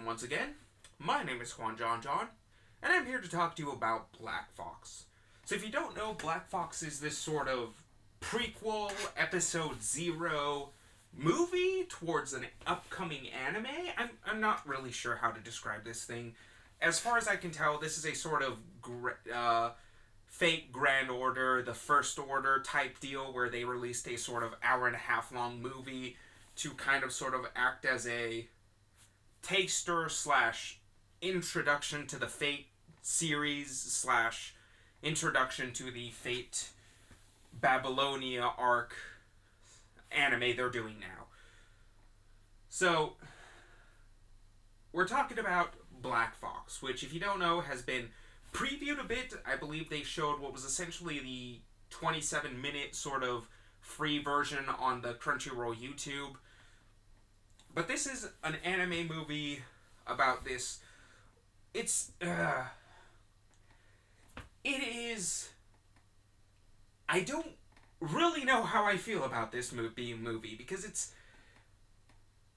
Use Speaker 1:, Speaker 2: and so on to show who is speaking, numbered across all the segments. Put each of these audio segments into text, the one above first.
Speaker 1: once again. My name is Juan John John, and I'm here to talk to you about Black Fox. So if you don't know, Black Fox is this sort of prequel, episode 0 movie towards an upcoming anime. I'm not really sure how to describe this thing. As far as I can tell, this is a sort of fake Grand Order, the First Order type deal where they released a sort of hour and a half long movie to kind of sort of act as a taster slash introduction to the Fate series slash introduction to the Fate Babylonia arc anime they're doing now. So, we're talking about Black Fox, which, if you don't know, has been previewed a bit. I believe they showed what was essentially the 27-minute sort of free version on the Crunchyroll YouTube. But this is an anime movie about this. It is... I don't really know how I feel about this movie because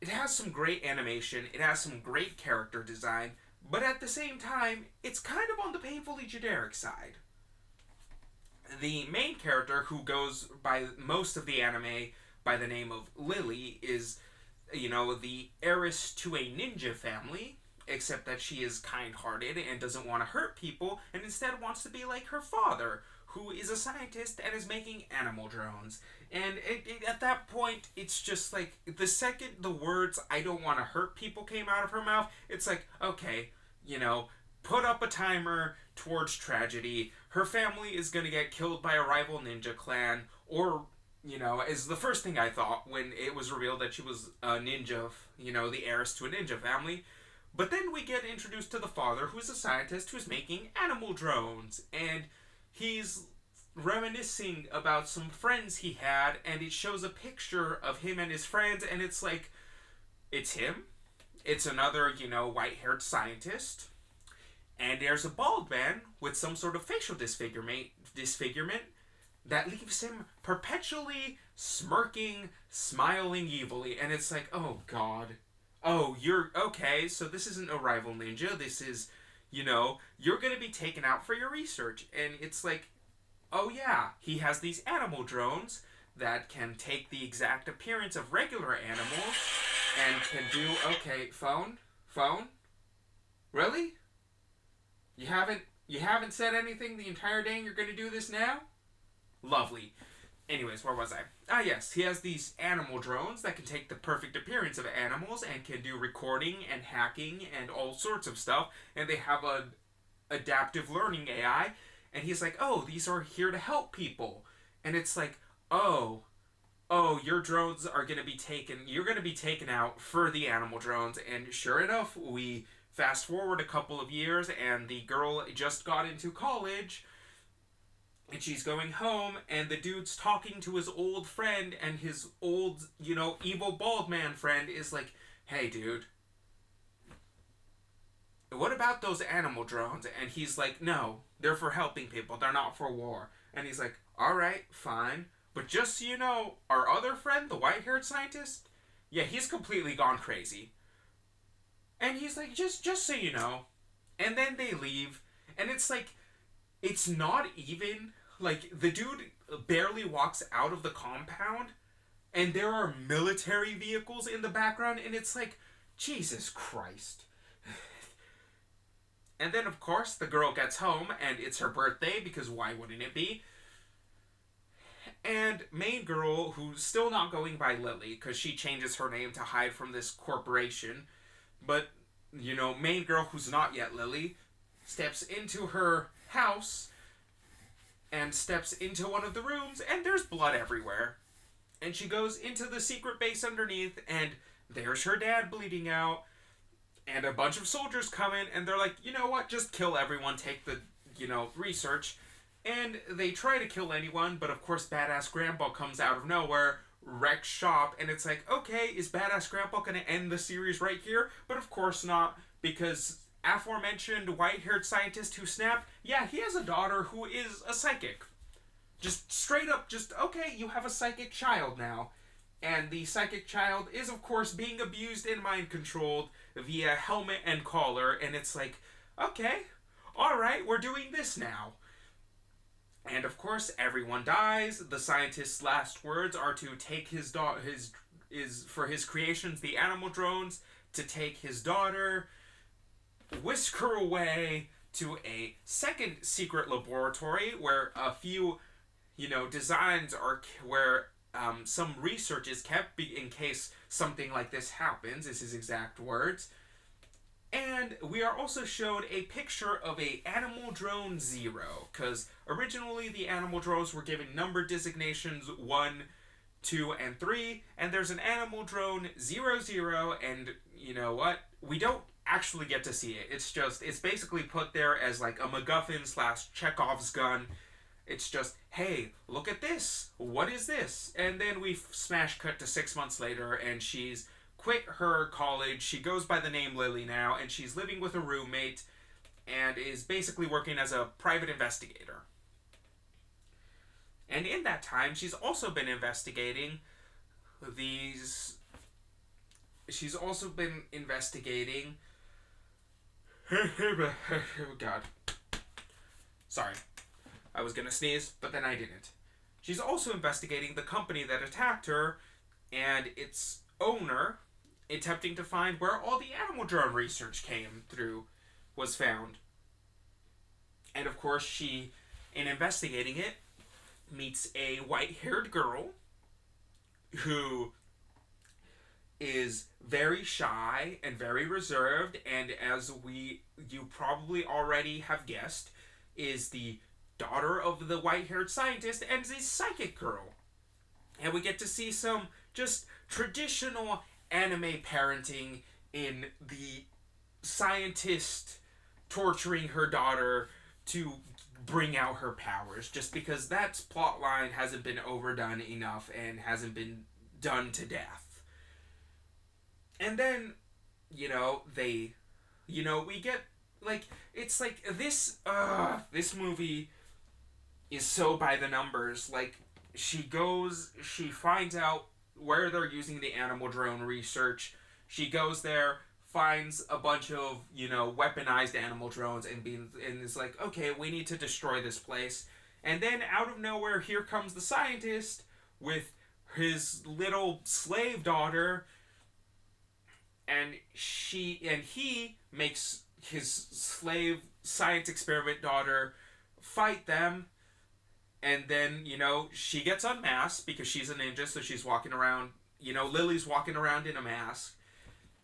Speaker 1: it has some great animation, it has some great character design, but at the same time, it's kind of on the painfully generic side. The main character, who goes by most of the anime by the name of Lily, is, the heiress to a ninja family, except that she is kind-hearted and doesn't want to hurt people, and instead wants to be like her father, who is a scientist and is making animal drones. And at that point, it's just like, the second the words, "I don't want to hurt people," came out of her mouth, it's like, okay, put up a timer towards tragedy. Her family is going to get killed by a rival ninja clan, or, is the first thing I thought when it was revealed that she was a ninja, the heiress to a ninja family. But then we get introduced to the father, who is a scientist who's making animal drones, and he's reminiscing about some friends he had, and it shows a picture of him and his friends, and it's like, it's him, it's another, white-haired scientist, and there's a bald man with some sort of facial disfigurement that leaves him perpetually smirking, smiling evilly, and it's like, oh god, oh, you're, okay, so this isn't a rival ninja, this is, you're gonna be taken out for your research, and it's like, oh yeah, he has these animal drones that can take the exact appearance of regular animals and can do... Okay, phone? Really? You haven't said anything the entire day and you're gonna do this now? Lovely. Anyways, where was I? Ah yes, he has these animal drones that can take the perfect appearance of animals and can do recording and hacking and all sorts of stuff, and they have an adaptive learning AI. And he's like, oh, these are here to help people. And it's like, oh, your drones are going to be taken, you're going to be taken out for the animal drones. And sure enough, we fast forward a couple of years, and the girl just got into college, and she's going home, and the dude's talking to his old friend, and his old, evil bald man friend is like, hey, dude, what about those animal drones? And he's like, no, they're for helping people. They're not for war. And he's like, alright, fine. But just so you know, our other friend, the white-haired scientist, yeah, he's completely gone crazy. And he's like, just so you know. And then they leave. And it's like, it's not even, like, the dude barely walks out of the compound, and there are military vehicles in the background, and it's like, Jesus Christ. And then, of course, the girl gets home, and it's her birthday, because why wouldn't it be? And main girl, who's still not going by Lily, because she changes her name to hide from this corporation, but, main girl, who's not yet Lily, steps into her house, and steps into one of the rooms, and there's blood everywhere. And she goes into the secret base underneath, and there's her dad bleeding out. And a bunch of soldiers come in, and they're like, you know what, just kill everyone, take the, research. And they try to kill anyone, but of course Badass Grandpa comes out of nowhere, wrecks shop, and it's like, okay, is Badass Grandpa gonna end the series right here? But of course not, because aforementioned white-haired scientist who snapped, yeah, he has a daughter who is a psychic. Just straight up, okay, you have a psychic child now. And the psychic child is, of course, being abused and mind controlled via helmet and collar. And it's like, okay, alright, we're doing this now. And of course, everyone dies. The scientist's last words are to take his daughter, is for his creations, the animal drones, to take his daughter, whisk her away to a second secret laboratory where a few, designs are where some research is kept in case something like this happens. Is his exact words. And we are also shown a picture of a Animal Drone Zero, because originally the Animal Drones were given number designations 1, 2, and 3, and there's an Animal Drone 00, and you know what? We don't actually get to see it. It's basically put there as like a MacGuffin / Chekhov's gun. It's just, hey, look at this. What is this? And then we smash cut to 6 months later, and she's quit her college. She goes by the name Lily now, and she's living with a roommate and is basically working as a private investigator. And in that time, she's also been investigating these. She's also been investigating. Oh, God. Sorry. I was gonna sneeze, but then I didn't. She's also investigating the company that attacked her and its owner, attempting to find where all the animal drone research was found. And of course, she, in investigating it, meets a white-haired girl who is very shy and very reserved, and as you probably already have guessed, is the daughter of the white-haired scientist and is a psychic girl. And we get to see some just traditional anime parenting in the scientist torturing her daughter to bring out her powers, just because that plot line hasn't been overdone enough and hasn't been done to death. And then, we get, it's like this movie is so by the numbers. She finds out where they're using the animal drone research. She goes there, finds a bunch of, weaponized animal drones and is like, okay, we need to destroy this place. And then out of nowhere, here comes the scientist with his little slave daughter, and he makes his slave science experiment daughter fight them. And then, she gets unmasked because she's a ninja, so she's walking around, Lily's walking around in a mask.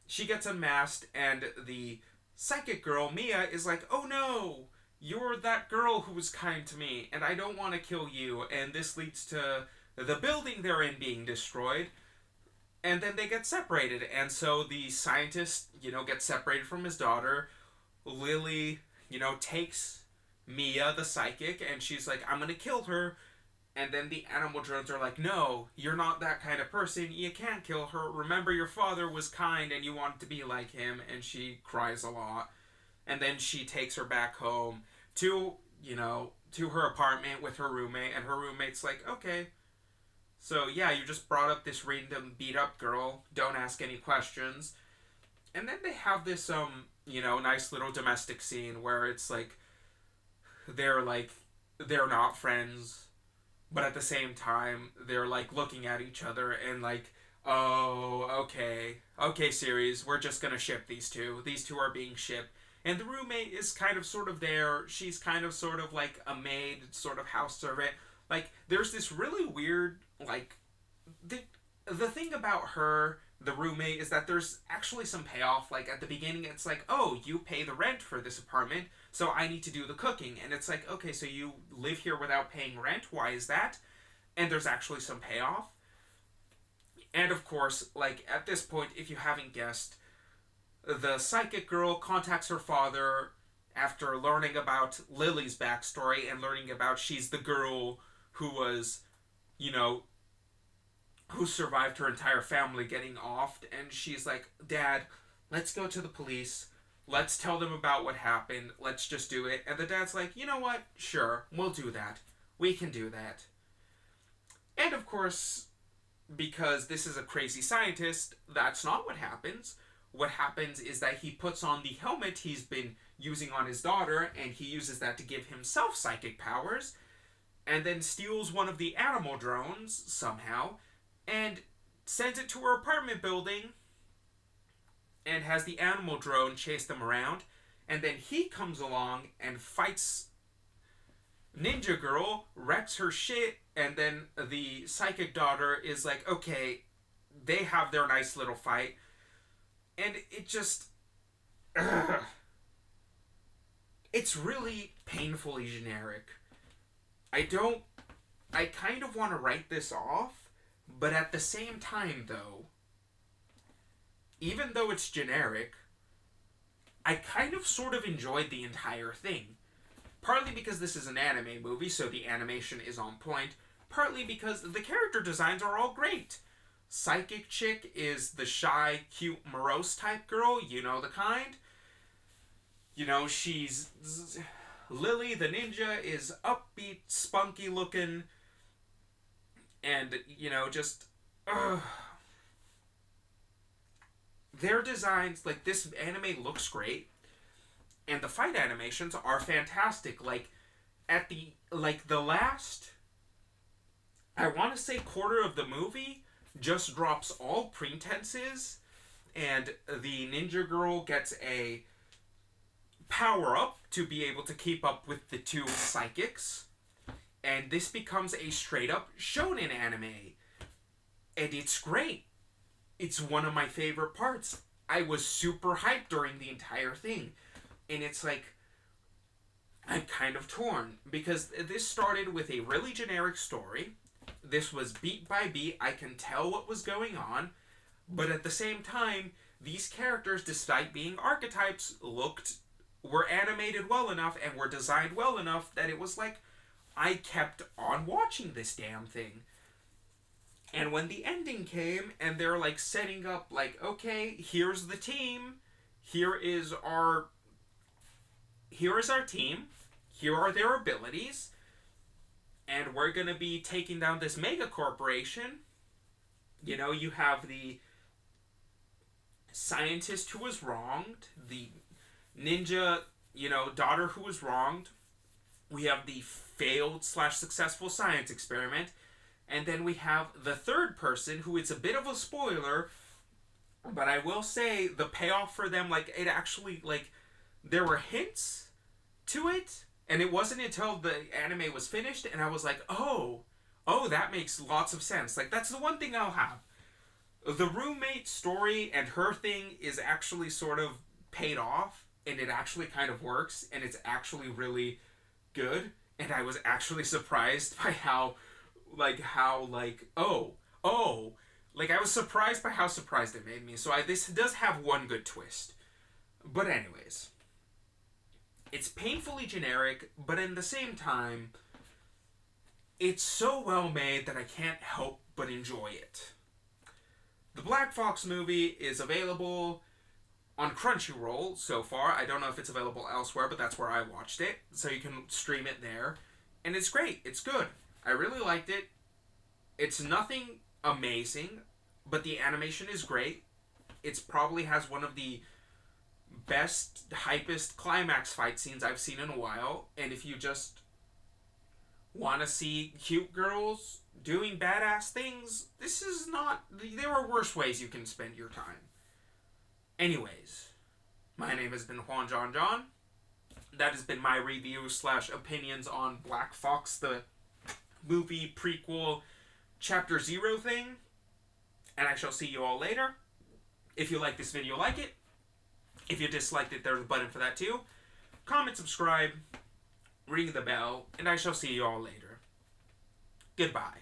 Speaker 1: She gets unmasked, and the psychic girl, Mia, is like, oh no, you're that girl who was kind to me, and I don't want to kill you, and this leads to the building they're in being destroyed, and then they get separated, and so the scientist, gets separated from his daughter. Lily, takes Mia, the psychic, and she's like, I'm gonna kill her. And then the animal drones are like, no, you're not that kind of person. You can't kill her. Remember, your father was kind and you wanted to be like him. And she cries a lot. And then she takes her back home to her apartment with her roommate. And her roommate's like, okay, so yeah, you just brought up this random beat up girl. Don't ask any questions. And then they have this, nice little domestic scene where it's like, they're not friends, but at the same time, they're looking at each other and oh, okay, series, we're just gonna ship these two. These two are being shipped. And the roommate is kind of sort of there. She's kind of sort of like a maid, sort of house servant. There's this really weird, the thing about her, the roommate, is that there's actually some payoff. At the beginning, it's like, oh, you pay the rent for this apartment, so I need to do the cooking. And it's like, okay, so you live here without paying rent? Why is that? And there's actually some payoff. And of course, at this point, if you haven't guessed, the psychic girl contacts her father after learning about Lily's backstory and learning about she's the girl who was, who survived her entire family getting offed. And she's like, Dad, let's go to the police. Let's tell them about what happened. Let's just do it. And the dad's like, you know what? Sure, we'll do that. We can do that. And of course, because this is a crazy scientist, that's not what happens. What happens is that he puts on the helmet he's been using on his daughter, and he uses that to give himself psychic powers, and then steals one of the animal drones somehow, and sends it to her apartment building, and has the animal drone chase them around, and then he comes along and fights Ninja Girl, wrecks her shit, and then the psychic daughter is like, okay, they have their nice little fight, and it just... Ugh. It's really painfully generic. I kind of want to write this off, but at the same time, though, even though it's generic, I kind of sort of enjoyed the entire thing. Partly because this is an anime movie, so the animation is on point. Partly because the character designs are all great. Psychic chick is the shy, cute, morose type girl, you know the kind. You know, she's... Lily the ninja is upbeat, spunky looking, and, you know, just... Their designs, like, this anime looks great, and the fight animations are fantastic. Like, at the, like, the last, I want to say quarter of the movie just drops all pretenses, and the ninja girl gets a power-up to be able to keep up with the two psychics, and this becomes a straight-up shonen anime, and it's great. It's one of my favorite parts. I was super hyped during the entire thing. And it's like, I'm kind of torn. Because this started with a really generic story. This was beat by beat. I can tell what was going on. But at the same time, these characters, despite being archetypes, were animated well enough and were designed well enough that it was like, I kept on watching this damn thing. And when the ending came, and they're, like, setting up, like, okay, here's the team, here is our team, here are their abilities, and we're gonna be taking down this mega corporation. You know, you have the scientist who was wronged, the ninja, you know, daughter who was wronged, we have the failed/successful science experiment, and then we have the third person, who it's a bit of a spoiler, but I will say the payoff for them, like, it actually, like, there were hints to it, and it wasn't until the anime was finished, and I was like, oh, that makes lots of sense. Like, that's the one thing I'll have. The roommate story and her thing is actually sort of paid off, and it actually kind of works, and it's actually really good, and I was actually surprised by I was surprised by how surprised it made me. So this does have one good twist. But anyways, it's painfully generic, but in the same time, it's so well made that I can't help but enjoy it. The Black Fox movie is available on Crunchyroll so far. I don't know if it's available elsewhere, but that's where I watched it. So you can stream it there. And it's great. It's good. I really liked it. It's nothing amazing, but the animation is great. It probably has one of the best, hypest climax fight scenes I've seen in a while. And if you just want to see cute girls doing badass things, this is not... There are worse ways you can spend your time. Anyways, my name has been Juan John John. That has been my review/opinions on Black Fox, the movie prequel Chapter 0 thing. And I shall see you all later. If you like this video, like it. If you disliked it, there's a button for that too. Comment, subscribe, ring the bell, and I shall see you all later. Goodbye.